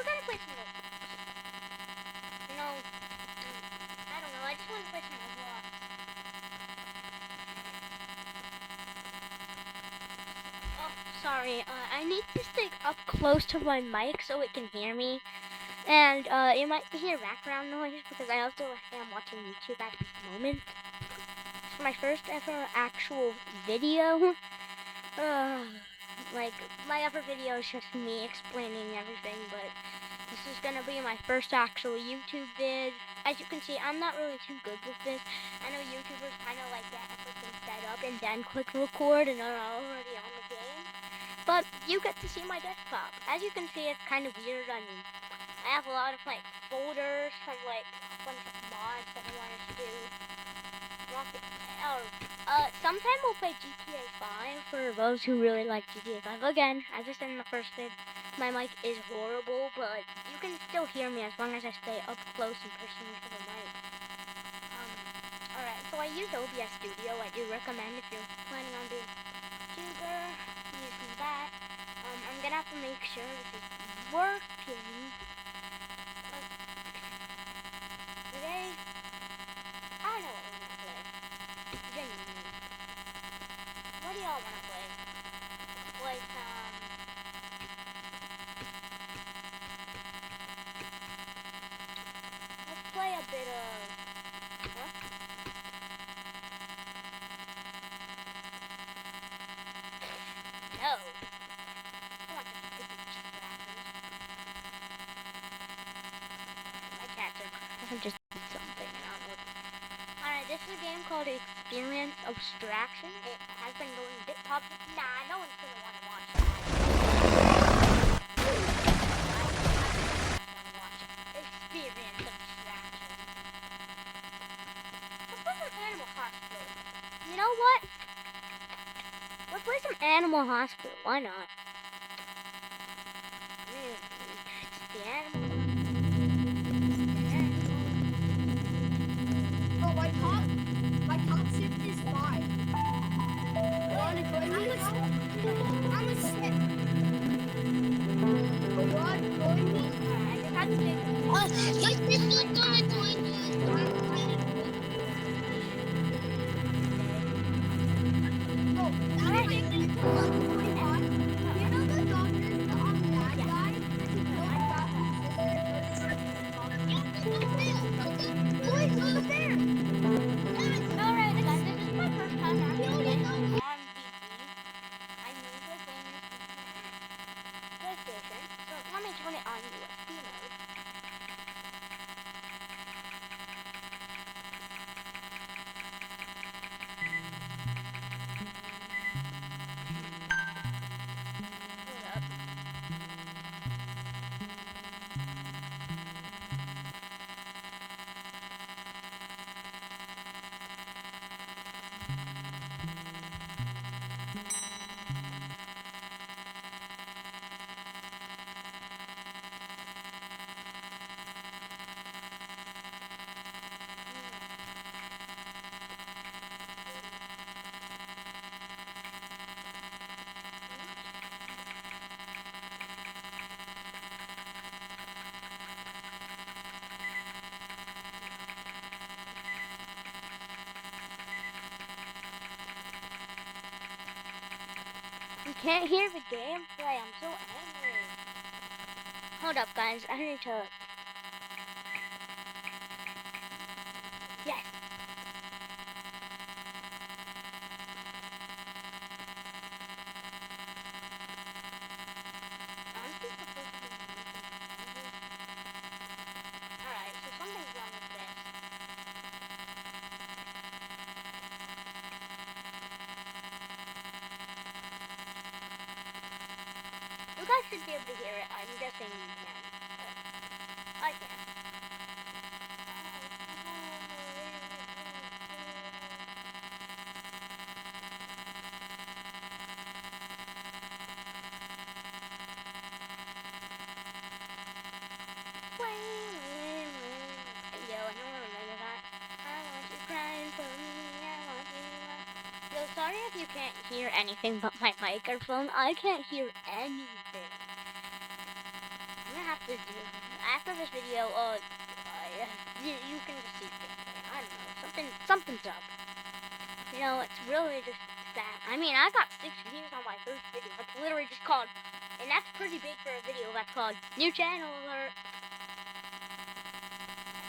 gonna play some Roblox. You know, I don't know. I just want to play some Roblox. Oh, sorry. I need to stick up close to my mic so it can hear me. And you might hear background noise because I also am watching YouTube at this moment. It's my first ever actual video. Like, my other video is just me explaining everything, but this is gonna be my first actual YouTube vid. As you can see, I'm not really too good with this. I know YouTubers kind of like get everything set up and then click record and are already on the game. But you get to see my desktop. As you can see, it's kind of weird. I mean, I have a lot of like folders from like a bunch of mods that I wanted to do. Sometime we'll play GTA 5 for those who really like GTA 5. Again, as I said in the first vid, my mic is horrible, but you can still hear me as long as I stay up close and personal to the mic. Alright, so I use OBS Studio. I do recommend if you're planning on being a YouTuber, using that. I'm gonna have to make sure this is working. Today, I don't know what we're gonna play. Genuinely. What do y'all wanna play? Like, let's play a bit of... Huh? No. I want the stupid distractors. My cats are just something. I don't know. Alright, this is a game called Experience Abstraction. It has been going a bit popular. Nah, no one's gonna want to watch that. Experience Abstraction. Let's play some Animal Hospital. You know what? Let's play some Animal Hospital. Why not? It's the Animal. Oh, my top shift is 5. You wanna join me now? I'm a shit. Oh, what? Join me? I just had to take My sister's gonna join me. Oh, that's my sister level 25. You know the doctors on that guy? Boys, over there! Alright, guys, this is my first time actually playing on PC. I usually play this PlayStation, so let me turn it on USB mode. Hold up. You can't hear the gameplay. I'm so angry. Hold up, guys. I need to. Yes. Alright, so something's wrong with this. You guys should be able to hear it. I'm guessing you can. I can. Yo, I don't remember that. I want you crying for me. I want you. Yo, sorry if you can't hear anything but my microphone. I can't hear anything. I'm gonna have to do after this video. You can just see gameplay. I don't know. Something's up. You know, it's really just that. I mean, I got 6 views on my first video. That's literally just called, and that's pretty big for a video. That's called New Channel Alert.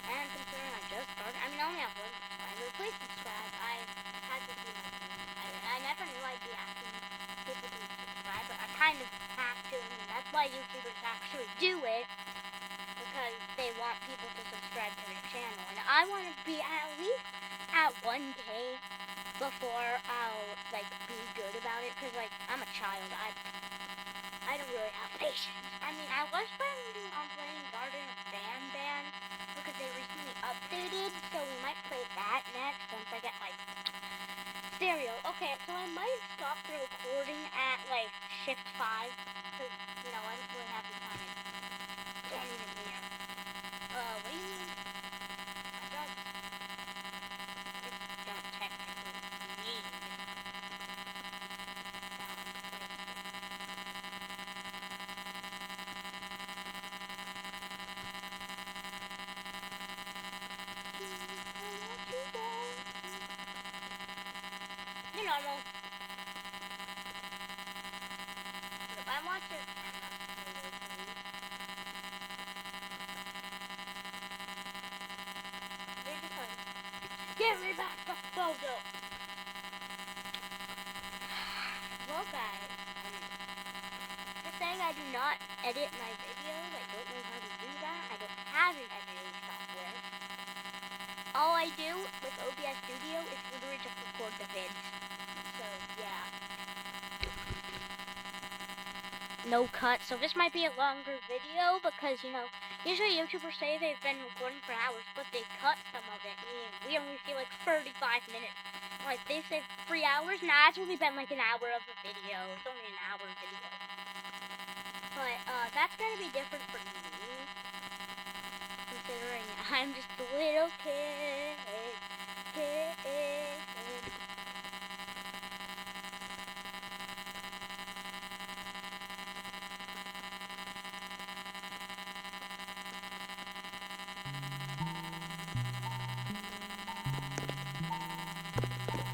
And considering I just started, I mean, I only have 1 subscriber. Please subscribe. I had to do my thing. I never knew I'd be asking people to subscribe, but I kind of have to. I mean, that's why YouTubers actually do it, because they want people to subscribe to their channel. And I want to be at least at 1K before I'll, like, be good about it, because, like, I'm a child. I don't really have patience. I mean, I was planning on playing Garden of Band, because they recently updated, so we might play that next once I get my stereo. Okay, so I might stop the recording at, like, shift 5, because, you know, I don't really have the time. I don't even hear. What do you mean? I don't technically need you normal. If I want to get me back the photo. Well, guys, just saying I do not edit my videos. I don't know how to do that. I don't have an editing software. All I do with OBS Studio is literally just record the vids. So, yeah. No cut. So this might be a longer video because, you know, usually YouTubers say they've been recording for hours, but they cut some of it. We only see like 35 minutes. Like, they say 3 hours. Nah, it's only been like an hour of a video. It's only an hour video. But, that's gonna be different for me. Considering I'm just a little kid.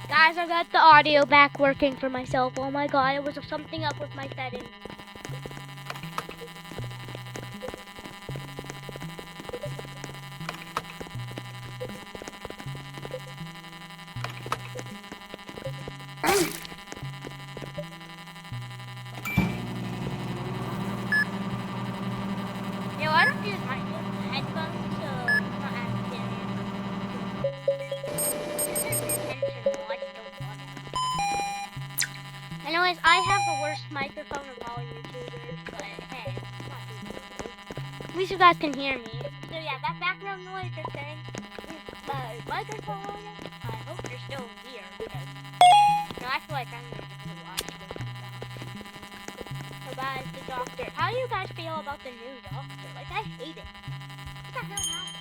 Guys, I got the audio back working for myself. Oh my god, it was something up with my settings. Yo, I don't use my headphones, so it's not as serious. This is intentional, I just don't want it. Anyways, I have the worst microphone of all YouTubers, but hey, it's not too bad. At least you guys can hear me. So yeah, that background noise you're saying is my microphone. I hope you're still here, because, you know, I feel like I'm gonna have to watch this stuff. So guys, the doctor. How do you guys feel about the new doctor? Like, I hate it. What the hell happened?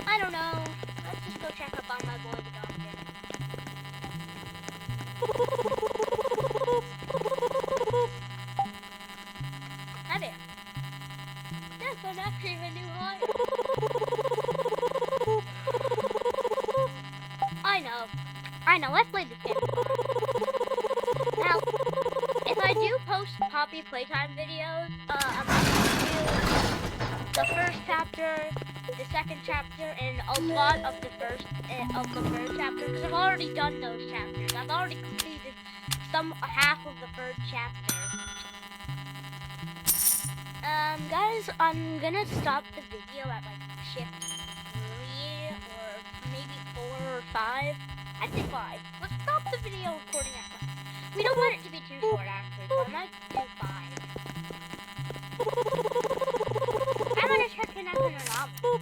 I don't know. Let's just go check up on my boy, the doctor. Hi there. That's not actually a new hire. I know. Let's play this game. Now, if I do post Poppy Playtime videos, I'm going to do the first chapter, the second chapter, and a lot of the first of the third chapter, because I've already done those chapters. I've already completed half of the third chapter. Guys, I'm gonna stop the video at like shift 3 or maybe 4 or 5. I'd say 5. Let's stop the video recording at 5. We don't want it to be too short, actually, so I might do 5. I'm gonna check in after an novel.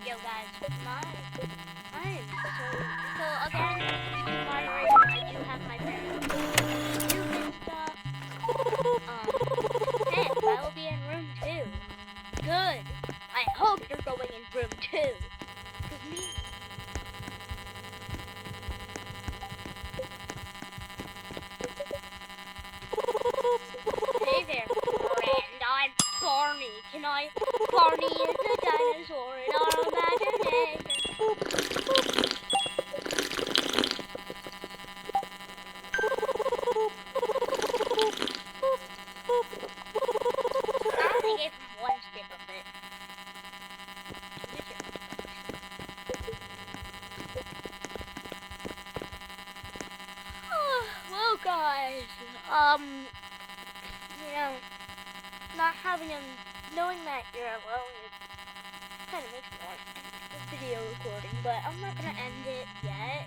Yo guys, I am so again, YouTube moderator, I do have my parents do this stuff. why Barney is a dinosaur in our imagination. I only gave him one stick of it. Well, guys, you know, not having him, knowing that you're alone, it kind of makes me want to end the video recording, but I'm not gonna end it yet.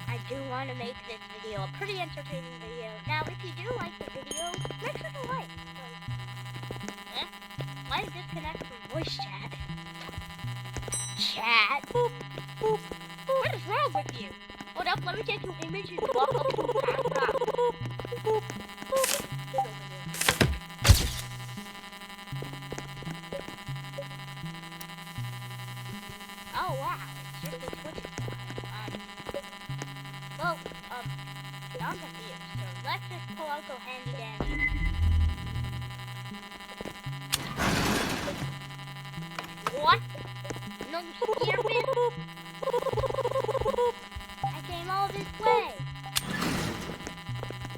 I do want to make this video a pretty entertaining video. Now, if you do like the video, make sure to like. Why disconnect from voice chat? Chat? Boop, boop, boop. What is wrong with you? Hold up, let me take an image and walk up to a backdrop. Oh wow, it's just a Twitch guy. Well, I'm confused, so let's just pull out the handy dandy. What? No spearman? I came all this way.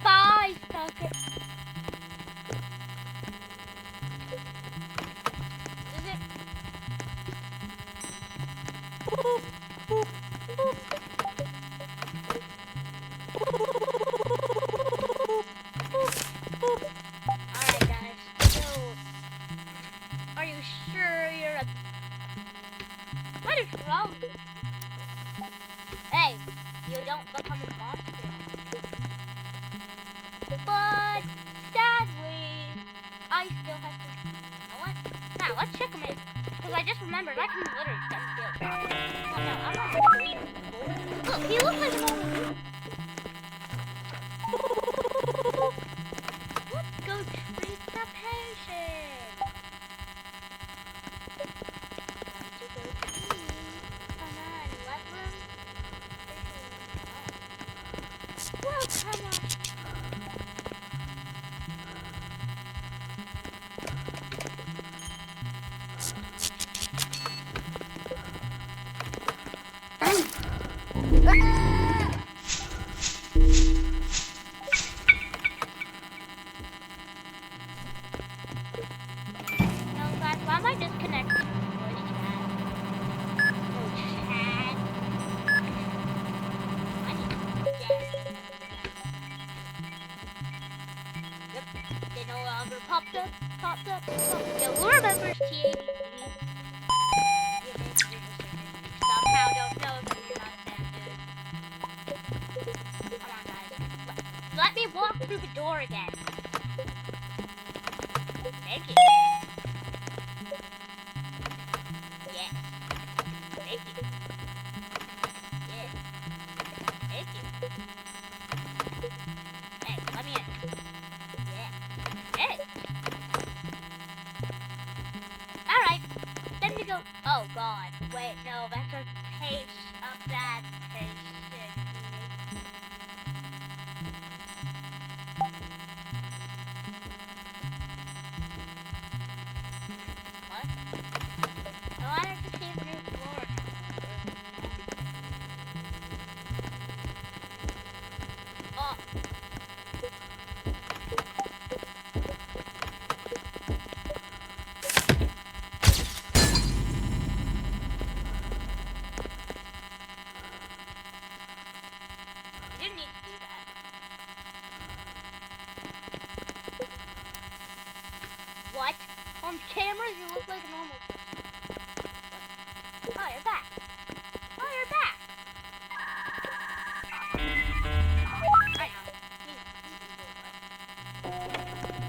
Bye, sucker. Is it? Alright, guys. So, are you sure you're a... What is wrong with you? Hey, you don't become a monster. But, sadly, I still have to... You know what? Now, let's check him in. Because I just remembered I can literally stand still. Oh, no, I'm not going to read him. Look, he looks like a normal dude. Let's go treat the patient. Come on, let room. Well, come on. No, guys, why am I disconnected from voice chat? Oh, chat. I need to get. Yep, they no longer popped up. Yeah, who remembers TABC? Somehow don't know if you're not a fan, dude. Come on, guys. Let me walk through the door again. Thank you. Yes. Thank you. Yes. Thank you. Hey, let me in. Yeah. Hey. Alright. Then we go. Oh, God. Wait, no, that's a taste of that taste. What? I wanted to see the new floor. Oh. You didn't need to do that. What? On camera, you look like a normal person. Oh, you're back. Oh, you're back. I know.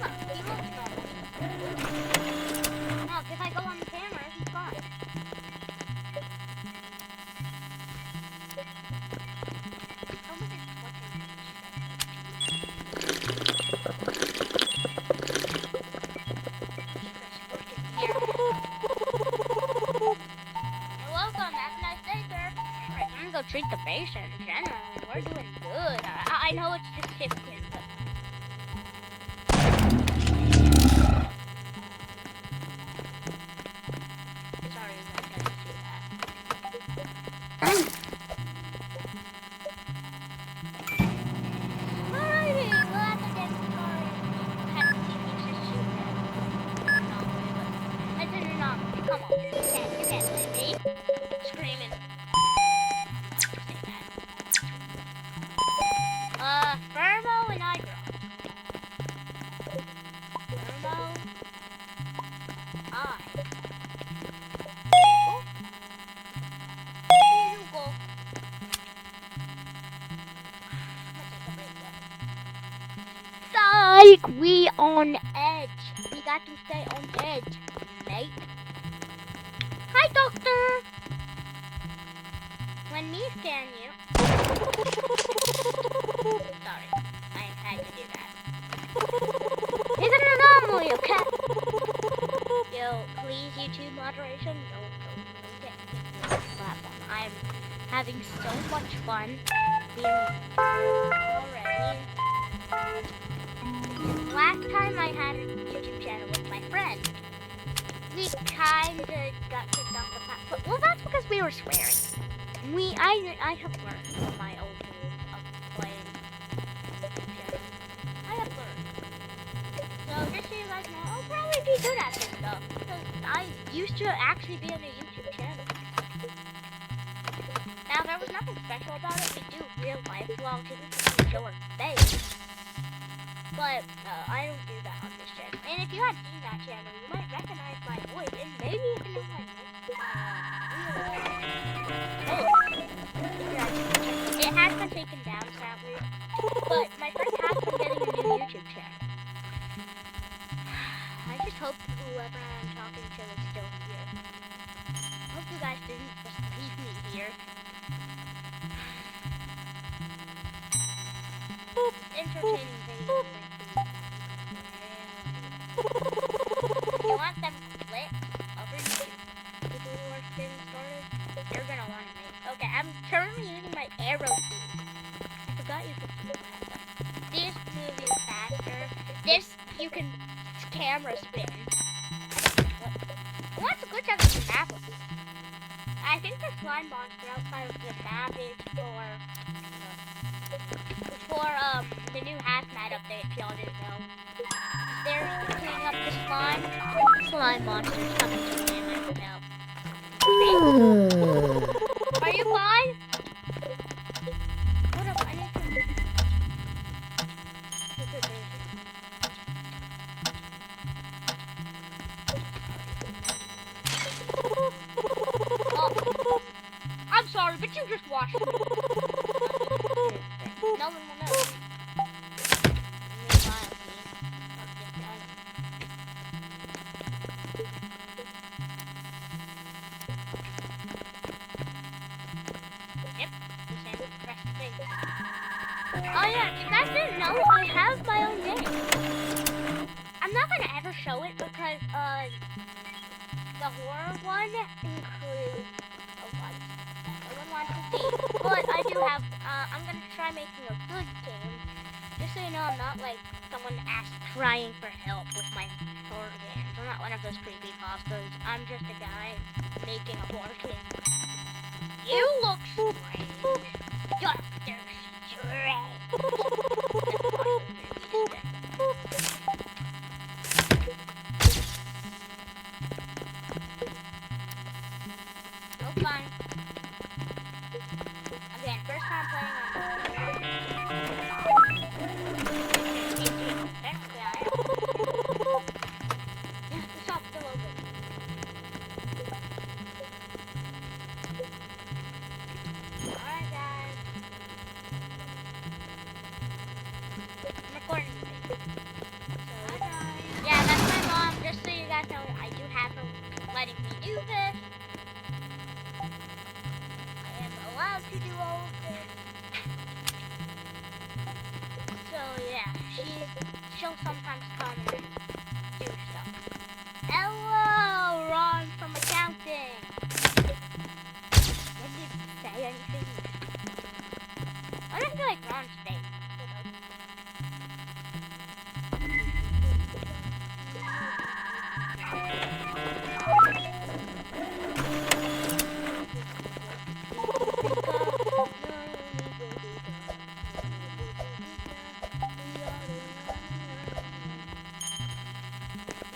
Look, he looks normal. Look, if I go on the camera, he's fine. Someone is watching me. You're welcome. Have a nice day, sir. Alright, I'm gonna go treat the patient. Generally, we're doing good. I know it's just Tipton, but... die. Google? Google. Psych! We on edge. We got to stay on edge, mate. Hi, doctor. When me scan you. Sorry, I had to do that. Is it an anomaly, okay? Yo, please, YouTube moderation. Don't get me off the platform. I'm having so much fun being already. Last time I had a YouTube channel with my friend, we kinda got kicked off the platform. Well, that's because we were swearing. I have learned from my old rules of playing YouTube channels. I have learned. So just so you guys know, I'll probably be good at this stuff because I used to actually be on a YouTube channel. Now, there was nothing special about it. We do real life vlogs, we can show our face. But I don't do that on this channel. And if you had seen that channel, you might recognize my voice and maybe even know my name. It has been taken down, sadly. But my friend has been getting a new YouTube channel. I just hope whoever I'm talking to is still here. Hope you guys didn't just leave me here. Entertaining videos. If you want them lit over YouTube, people who are getting started, you're gonna want to make. Okay, I'm currently using my arrow key. I forgot you could do that. This moves faster. This you can camera spin. What's a good time to map? I think the slime monster outside of the map is for the new hazmat update. If y'all didn't know, they're cleaning up the slime monsters coming to me in my hotel. Are you fine? What up? I need to. Oh, I'm sorry, but you just watched me. No one will know. Oh yeah, you guys didn't know I have my own game. I'm not gonna ever show it because the horror one includes a lot of stuff that no one wants to see. But I do have I'm gonna try making a good game. Just so you know, I'm not like someone crying for help with my horror games. I'm not one of those creepy pastas. I'm just a guy making a horror game. You look strange. You're strange. Oh, fine. Again, first time playing on. Yeah, the shop's still open. Alright, guys. I'm recording this. So, yeah, that's my mom. Just so you guys know, I do have her letting me do this. I am allowed to do all of this. So, yeah, she'll sometimes come and do stuff. Hello, Ron from accounting. When did you say anything? I don't feel like Ron's fake.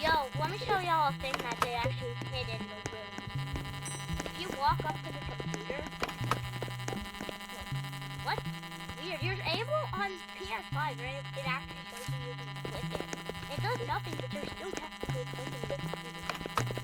Yo, let me show y'all a thing that they actually hid in the room. If you walk up to the computer, what? Weird. You're able on PS5, right? It actually shows you can click it. It does nothing, but you're still technically clicking the computer.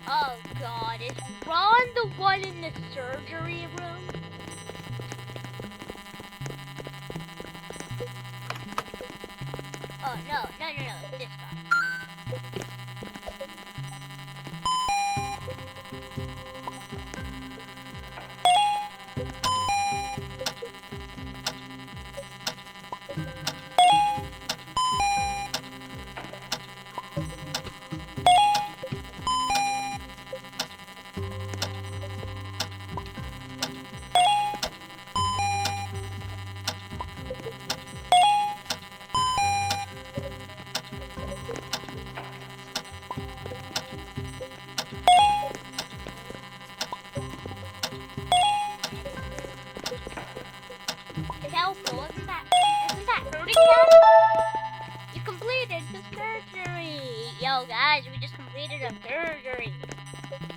Oh God, is Ron the one in the surgery room? Oh no, it's this guy. It's helpful, isn't that hurting them? You completed the surgery! Yo guys, we just completed a surgery!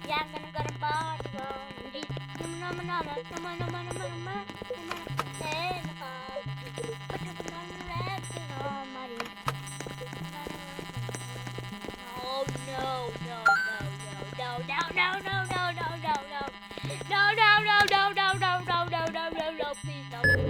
Yeah, I'm gonna go to Boston. Oh no, no, no, no, no, no, no, no, no, no, no, no. No, no, no, no, no, no, no, no, no, no, no, please, no, please.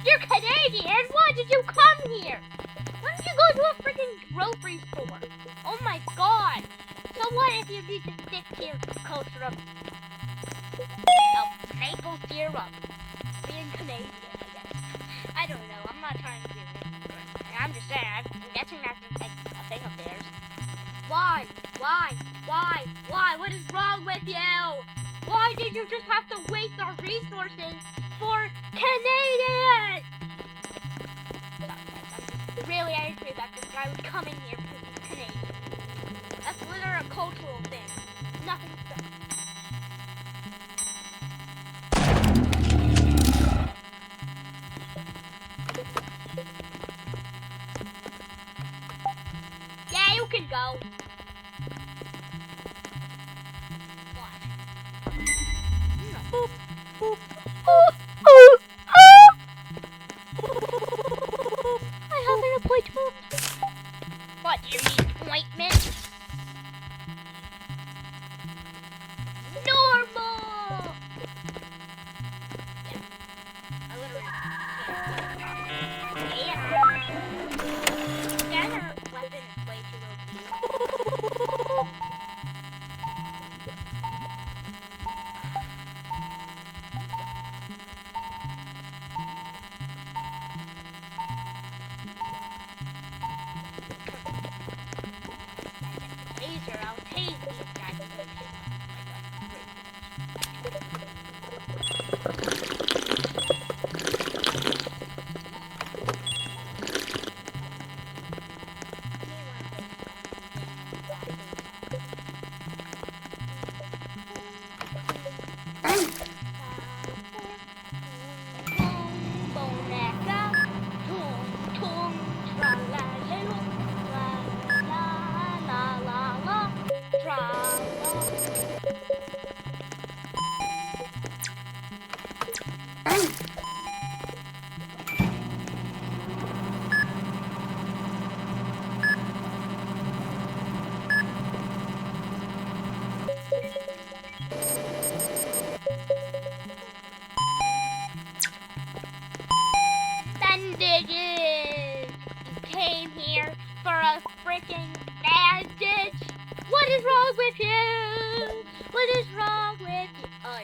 You're Canadian? Why did you come here? Why don't you go to a freaking grocery store? Oh my God! So what if you need to stick to your culture of maple syrup? Being Canadian, I guess. I don't know. I'm not trying to be racist. I'm just saying. I'm guessing that's a thing of theirs. Why? Why? What is wrong with you? Why did you just have to waste our resources for Canadians? I'm really angry that this guy would come in here because he's Canadian. That's literally a cultural thing. Nothing special. Yeah, you can go. I have an appointment. What, do you need ointment? Normal! Yeah, I literally can't. Scanner weapon is way too OP. Laser, I'll tase these guys. Bandages! You came here for a freaking bandage? What is wrong with you? What is wrong with you? Oh,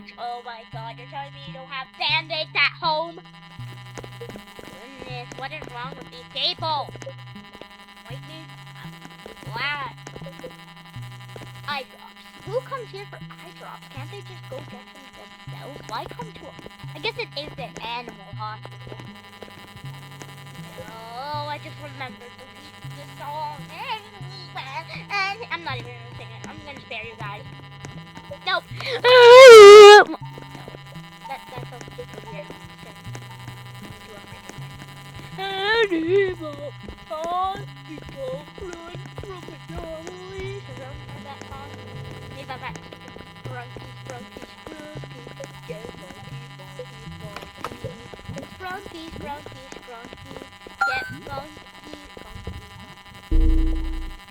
Roblox. Oh my god, you're telling me you don't have band-aids at home? Goodness, what is wrong with these people? Wait me? What? Eye drops. Who comes here for eye drops? Can't they just go get them themselves? Why come to I guess it is an animal hospital. Oh, I just remembered the song. I'm not even gonna sing it. I'm gonna spare you guys. Nope. No. That's a super weird thing. Animal hospital, run from the noise. Have you ever heard that song? Maybe that's Sprunkies, Sprunkies, Sprunkies. Get funky, funky, funky. Sprunkies, Sprunkies, Sprunkies. Get funky, funky.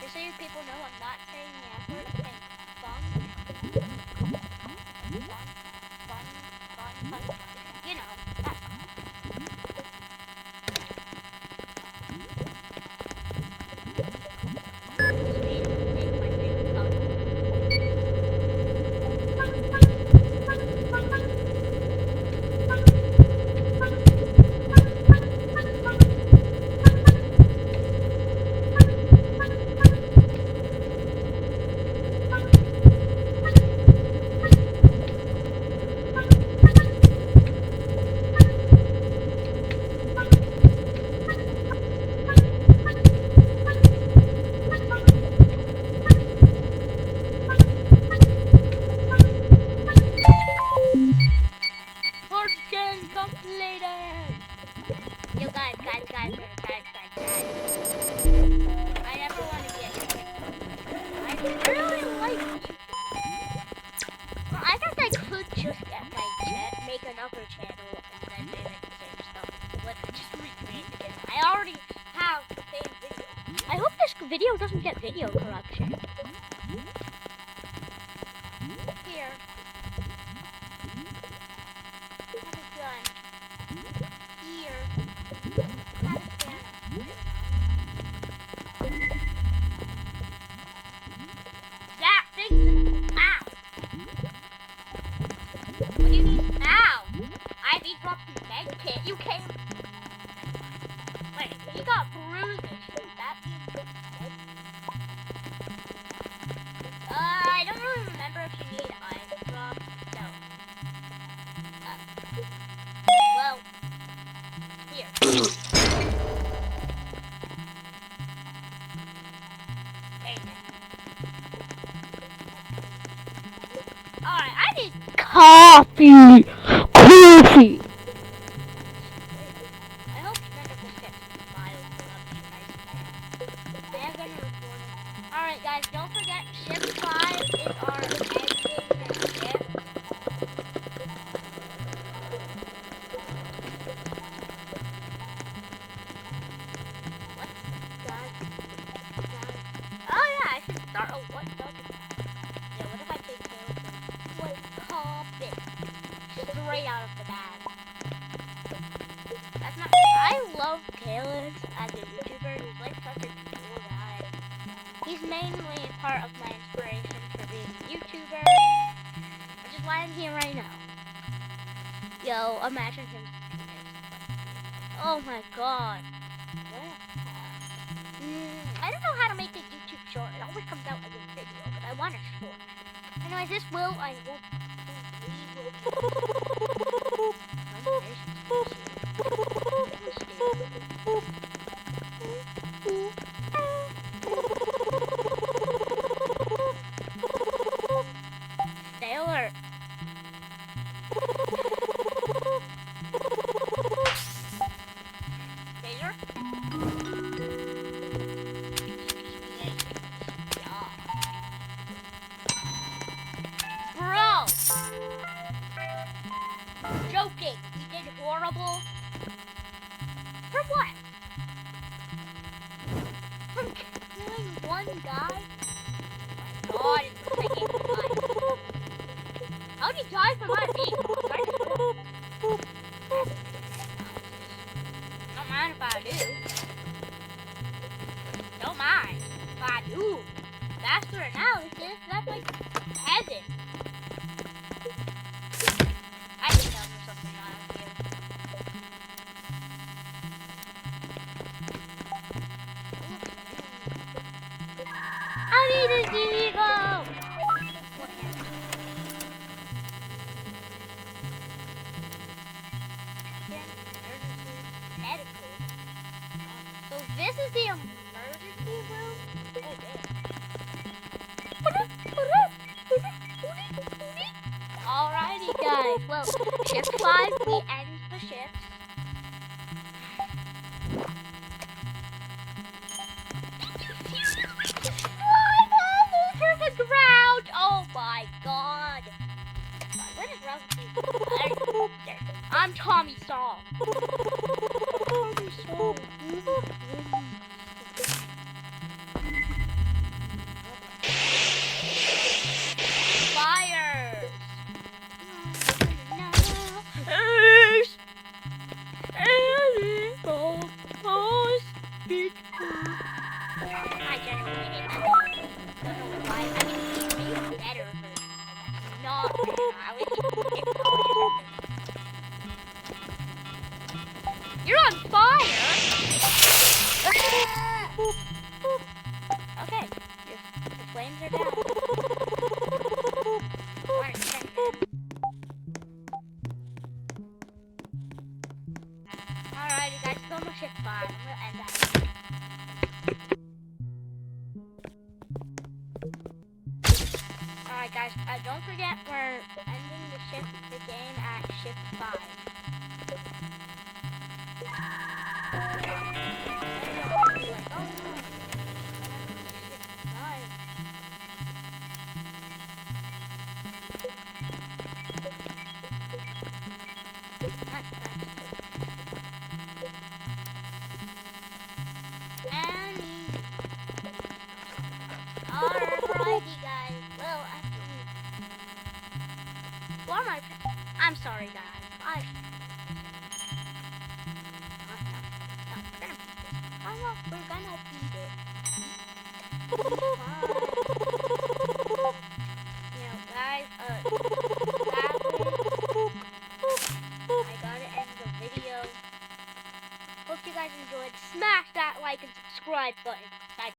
Just so you people know, I'm not saying the F word. I'm saying fun. Fun. You know, that song. Yo guys. I never want to get you. I really like YouTube. Well, I guess I could just get make another channel and then mimic the same stuff. But I just recreate it. I already have the same video. I hope this video doesn't get video corruption. Here. Have a gun. Here. Have a gun. That thing's ow. What do you mean ow? I need dropped the med kit. You came. Wait, you got bruises. Shouldn't that be good? I don't really remember if you need eye drops. No. Well, here. Alright, I need coffee! Coffee! I hope none of this gets mild corruption. I am gonna record it. Alright guys, don't forget, shift 5 is our ending shift. What? Guys. Oh yeah, I should start a what does it? Yeah, what if I take care of it? What topic? Straight out of the bag. That's not. I love Caleb as a YouTuber. He's like such a cool guy. He's mainly part of my inspiration for being a YouTuber, which is why I'm here right now. Yo, imagine him. Oh my god. I don't know how to make a YouTube short. It always comes out as a video, but I want a short. Anyways, this will, I hope, Stay alert. Taser? Bro! Joking. We did horrible. For what? For killing one guy? Oh my god, it's freaking fun. How'd you die for my vehicle? Don't mind if I do. Don't mind if I do. Faster analysis, that's like heaven. This is the emergency room. Oh damn. Alrighty guys, well, shift 5, we end the shift. Through the ground! Oh my god! What is wrong with you? I'm Tommy Song. Tommy Song. Fires! I genuinely don't know why. I mean, it's made a better version, but that's not I would You're on fire! Okay, the flames are down. Alrighty guys, go to shift 5. I'm gonna end that. Alright guys, don't forget we're ending the game at shift 5. Alrighty guys, well I'm sorry guys, we're gonna beat it. You know guys, sadly, I gotta end the video. Hope you guys enjoyed. Smash that like and subscribe button.